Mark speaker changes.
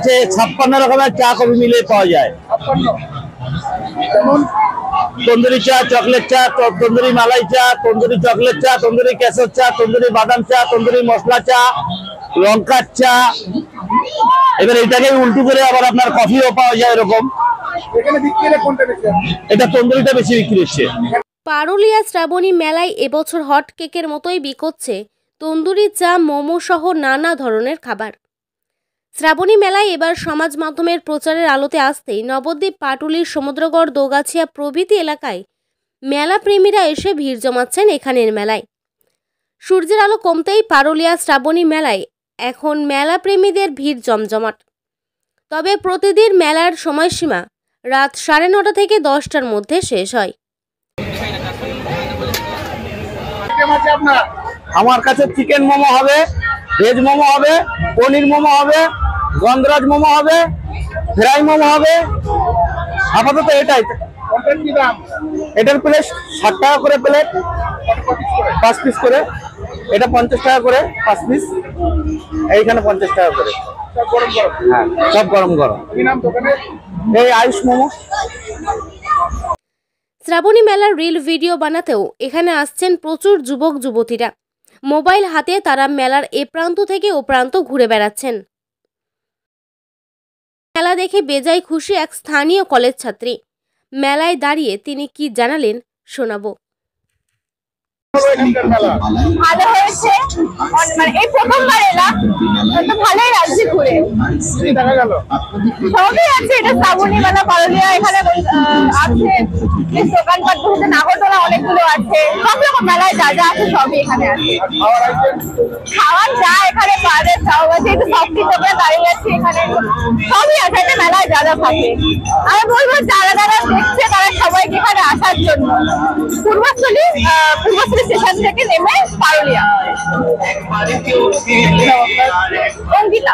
Speaker 1: আছে 56 রকমের চা কফি মিলে পাওয়া যায়। তন্দুরি চা, চকলেট চা, তন্দুরি মালাই চা, তন্দুরি চকলেট চা, তন্দুরি কেশর চা, তন্দুরি বাদাম চা, তন্দুরি মশলা চা, লঙ্কার চা। এবার এটাকে উল্টো করে আবার আপনার কফিও পাওয়া যায় এরকম। এটা তন্দুরিটা বেশি বিক্রি হচ্ছে।
Speaker 2: পারুলিয়া শ্রাবণী মেলায় এবছর হট কেকের মতোই বিকোচ্ছে তন্দুরি চা, মোমো সহ নানা ধরনের খাবার। শ্রাবণী মেলায় এবার সমাজ মাধ্যমের প্রচারের আলোতে আসতেই নবদ্বীপ, পাটুলির সমুদ্রগড়, দোগাছিয়া প্রভৃতি এলাকায় মেলা প্রেমীরা এসে ভিড় জমাচ্ছেন এখানের মেলায়। সূর্যের আলো কমতেই পারুলিয়া শ্রাবণী মেলায় এখন মেলা প্রেমীদের ভিড় জমজমাট। তবে প্রতিদিন মেলার সময়সীমা রাত 9:30 থেকে 10টার মধ্যে শেষ হয়।
Speaker 1: আমার কাছে চিকেন মোমো হবে, ভেজ মোমো হবে, পনির মোমো হবে, গন্ধরাজ মোমো হবে, ফ্রাই মোমো হবে। আপাতত এটাই। এটার প্লেট 60 টাকা করে প্লেট, 5 পিস করে। এটা 50 টাকা করে 5 পিস। এইখানে 50 টাকা করে। হ্যাঁ, সব গরম গরম। এই আইস মোমো।
Speaker 2: শ্রাবণী মেলার রিল ভিডিও বানাতেও এখানে আসছেন প্রচুর যুবক যুবতীরা। মোবাইল হাতে তারা মেলার এ প্রান্ত থেকে ও প্রান্ত ঘুরে বেড়াচ্ছেন। মেলা দেখে বেজায় খুশি এক স্থানীয় কলেজ ছাত্রী। মেলায় দাঁড়িয়ে তিনি কি জানালেন শোনাবো।
Speaker 3: ভালো হয়েছে, মানে এই প্রথমবার এলাম, তো ভালোই লাগছে ঘুরে। সবই আছে, এটা শ্রাবণী মেলা পারুলিয়া। এখানে আছে দোকানপাট বসে, নাগরদোলা অনেকগুলো আছে। সব রকম মেলায় যা যা আছে সবই এখানে আছে। খাওয়ার যা এখানে পাওয়া চাও আছে, একটু সব কিছু আমরা দাঁড়িয়ে আছি, এখানে সবই আছে। একটা মেলায় যা যা থাকে আমি বলবো যারা যারা দেখছে তারা সবাইকে এখানে আসার জন্য। পূর্বস্থলী স্টেশন থেকে নেমে পারুলিয়া। অঙ্কিতা।